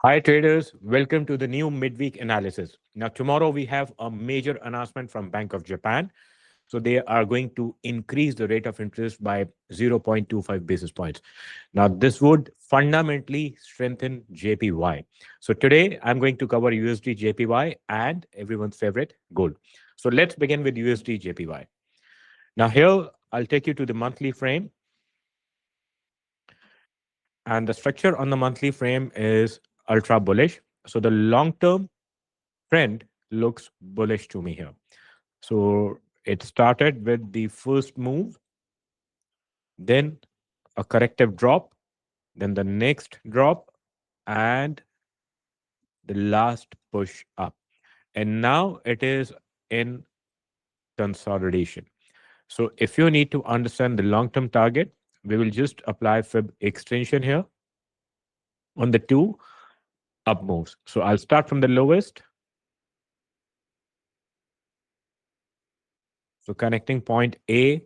Hi traders, welcome to the new midweek analysis. Now tomorrow we have a major announcement from Bank of Japan. So they are going to increase the rate of interest by 0.25 basis points. Now this would fundamentally strengthen JPY. So today I'm going to cover USD JPY and everyone's favorite gold. So let's begin with USD JPY. Now here I'll take you to the monthly frame, and the structure on the monthly frame is ultra bullish. So the long term trend looks bullish to me here. So it started with the first move, then a corrective drop, then the next drop, and the last push up. And now it is in consolidation. So if you need to understand the long term target, we will just apply fib extension here on the two up moves. So I'll start from the lowest. So connecting point A,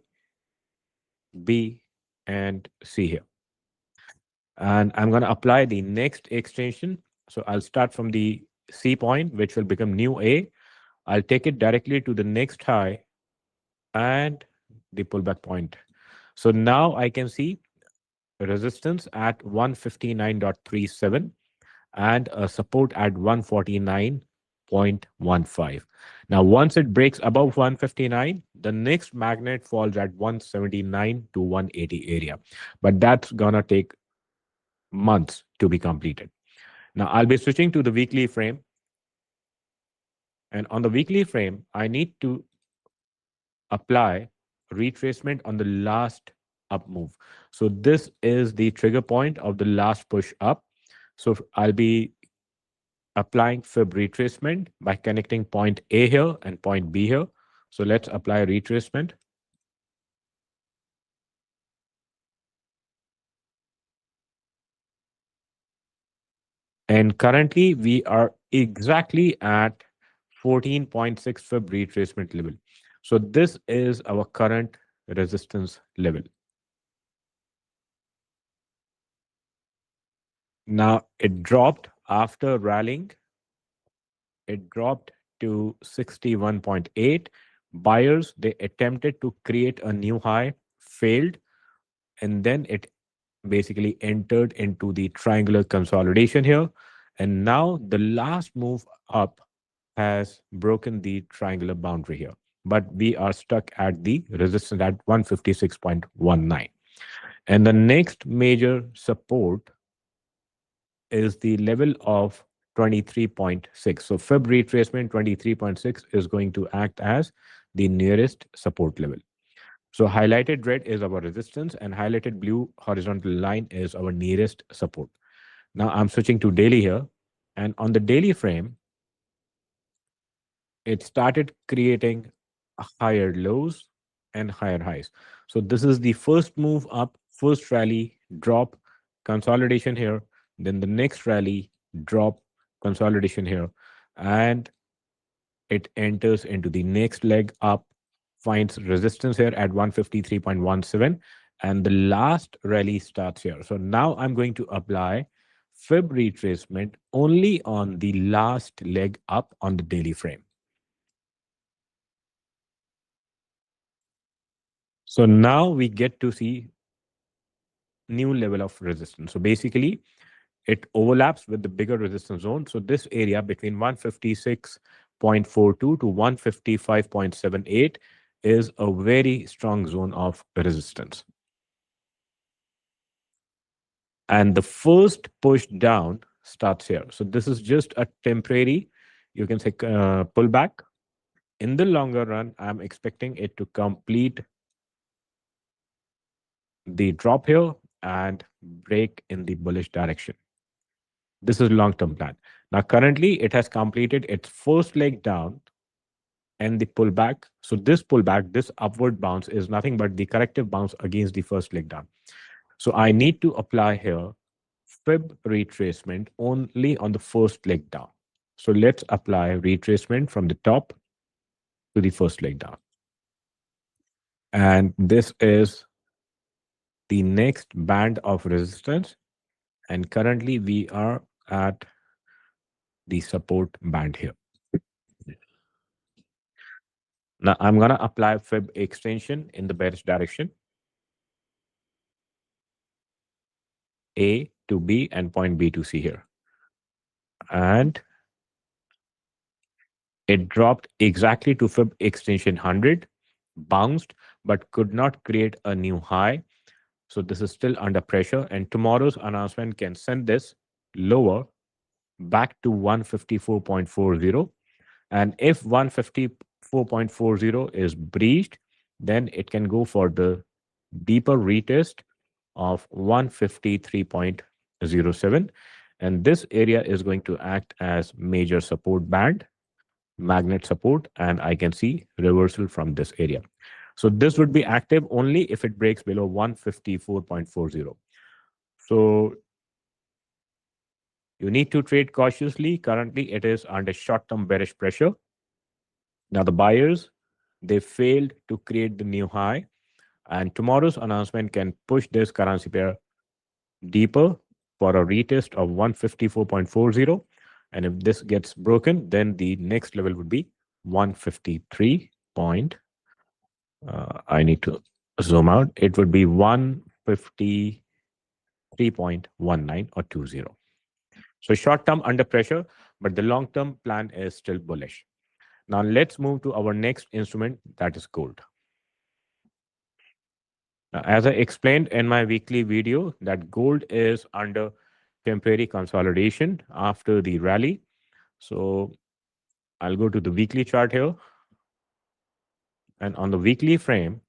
B, and C here. And I'm going to apply the next extension. So I'll start from the C point, which will become new A. I'll take it directly to the next high and the pullback point. So now I can see resistance at 159.37 and a support at 149.15. Now, once it breaks above 159, the next magnet falls at 179 to 180 area. But that's going to take months to be completed. Now I'll be switching to the weekly frame. And on the weekly frame, I need to apply retracement on the last up move. So this is the trigger point of the last push up. So I'll be applying fib retracement by connecting point A here and point B here. So let's apply retracement. And currently we are exactly at 14.6 fib retracement level. So this is our current resistance level. Now it dropped after rallying. It dropped to 61.8. Buyers, they attempted to create a new high, failed, and then it basically entered into the triangular consolidation here. And now the last move up has broken the triangular boundary here. But we are stuck at the resistance at 156.19. And the next major support is the level of 23.6. So fib retracement 23.6 is going to act as the nearest support level. So highlighted red is our resistance and highlighted blue horizontal line is our nearest support. Now I'm switching to daily here, and on the daily frame, it started creating higher lows and higher highs. So this is the first move up, first rally, drop, consolidation here, then the next rally, drop, consolidation here, and it enters into the next leg up, finds resistance here at 153.17, and the last rally starts here. So now I'm going to apply fib retracement only on the last leg up on the daily frame. So now we get to see new level of resistance. So basically, it overlaps with the bigger resistance zone. So this area between 156.42 to 155.78 is a very strong zone of resistance. And the first push down starts here. So this is just a temporary, you can say, pullback. In the longer run, I'm expecting it to complete the drop here and break in the bullish direction. This is long-term plan. Now, currently, it has completed its first leg down and the pullback. So this pullback, this upward bounce is nothing but the corrective bounce against the first leg down. So I need to apply here fib retracement only on the first leg down. So let's apply retracement from the top to the first leg down. And this is the next band of resistance. And currently we are at the support band here. Now I'm going to apply Fib extension in the bearish direction, A to B and point B to C here. And it dropped exactly to Fib extension 100, bounced, but could not create a new high. So this is still under pressure. And tomorrow's announcement can send this lower back to 154.40. And if 154.40 is breached, then it can go for the deeper retest of 153.07. And this area is going to act as major support band, magnet support, and I can see reversal from this area. So this would be active only if it breaks below 154.40. So you need to trade cautiously. Currently, it is under short-term bearish pressure. Now, the buyers, they failed to create the new high, and tomorrow's announcement can push this currency pair deeper for a retest of 154.40. And if this gets broken, then the next level would be 153 point. I need to zoom out. It would be 153.19 or 20. So short term under pressure, but the long term plan is still bullish. Now let's move to our next instrument, that is gold. Now, as I explained in my weekly video, that gold is under temporary consolidation after the rally. So I'll go to the weekly chart here. And on the weekly frame,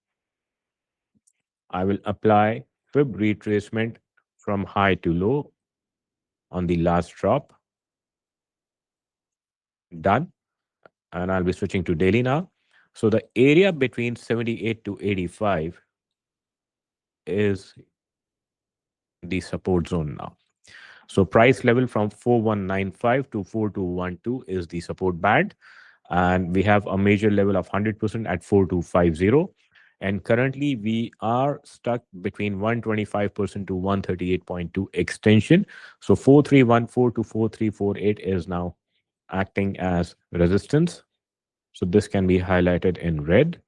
I will apply fib retracement from high to low on the last drop. Done. And I'll be switching to daily now. So the area between 78 to 85 is the support zone now. So price level from 4195 to 4212 is the support band. And we have a major level of 100% at 4250. And currently we are stuck between 125% to 138.2 extension. So 4314 to 4348 is now acting as resistance. So this can be highlighted in red.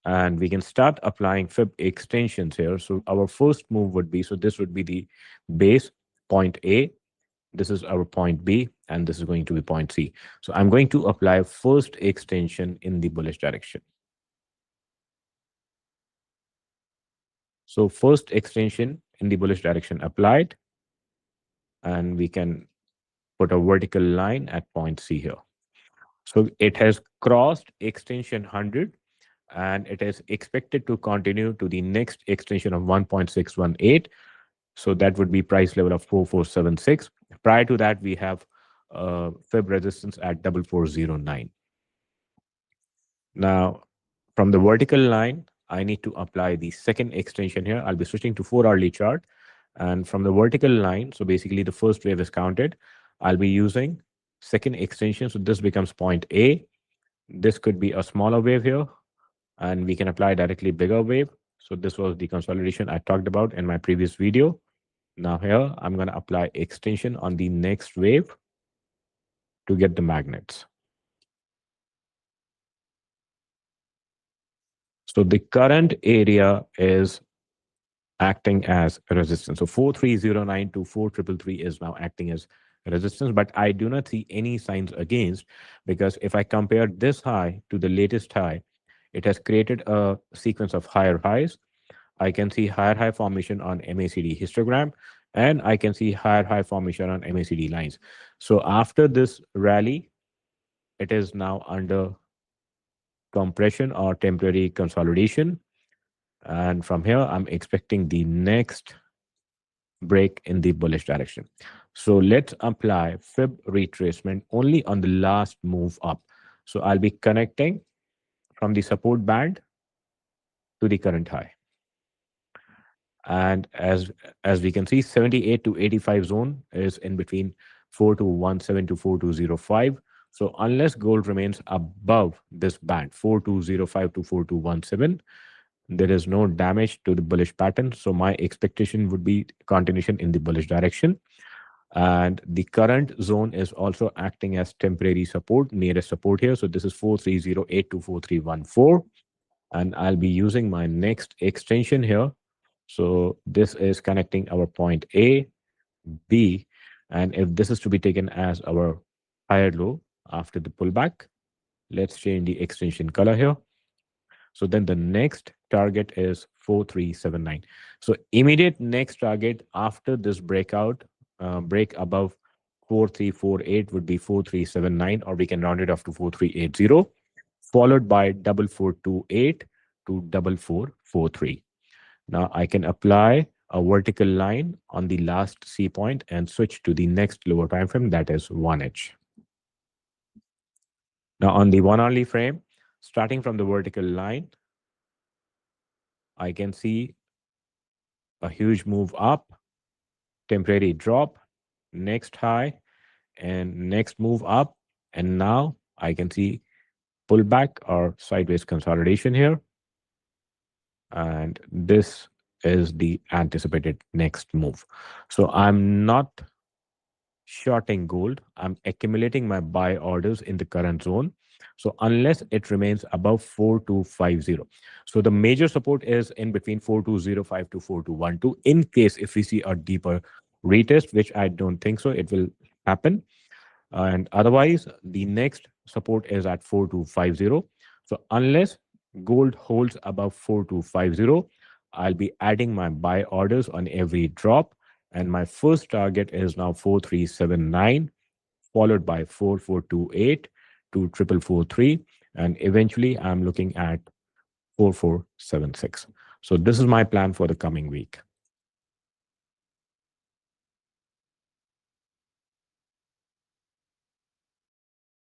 And we can start applying fib extensions here. So our first move would be, so this would be the base point A. This is our point B, and this is going to be point C. So I'm going to apply first extension in the bullish direction. So first extension in the bullish direction applied, and we can put a vertical line at point C here. So it has crossed extension 100, and it is expected to continue to the next extension of 1.618. So that would be price level of 4476. Prior to that, we have fib resistance at 4409. Now, from the vertical line, I need to apply the second extension here. I'll be switching to 4-hourly chart. And from the vertical line, so basically the first wave is counted, I'll be using second extension. So this becomes point A. This could be a smaller wave here, and we can apply directly bigger wave. So this was the consolidation I talked about in my previous video. Now here, I'm going to apply extension on the next wave to get the magnets. So the current area is acting as resistance. So 4309 to 4333 is now acting as resistance, but I do not see any signs against, because if I compare this high to the latest high, it has created a sequence of higher highs. I can see higher high formation on MACD histogram, and I can see higher high formation on MACD lines. So after this rally, it is now under compression or temporary consolidation. And from here, I'm expecting the next break in the bullish direction. So let's apply fib retracement only on the last move up. So I'll be connecting from the support band to the current high. And as we can see, 78 to 85 zone is in between 4217 to 4205. So unless gold remains above this band, 4205 to 4217, there is no damage to the bullish pattern. So my expectation would be continuation in the bullish direction. And the current zone is also acting as temporary support, nearest support here. So this is 430.8 to 4314. And I'll be using my next extension here. So this is connecting our point A, B, and if this is to be taken as our higher low after the pullback, let's change the extension color here. So then the next target is 4379. So immediate next target after this breakout, break above 4348 would be 4379, or we can round it off to 4380, followed by 4428 to 4443. Now I can apply a vertical line on the last C point and switch to the next lower time frame, that is 1H. Now on the 1 hourly frame, starting from the vertical line, I can see a huge move up, temporary drop, next high, and next move up. And now I can see pullback or sideways consolidation here. And this is the anticipated next move. So I'm not shorting gold. I'm accumulating my buy orders in the current zone. So unless it remains above 4250. So the major support is in between 4205 to 4212. In case if we see a deeper retest, which I don't think so, it will happen. And otherwise, the next support is at 4250. So unless gold holds above 4250, I'll be adding my buy orders on every drop. And my first target is now 4379, followed by 4428 to 4443. And eventually, I'm looking at 4476. So this is my plan for the coming week.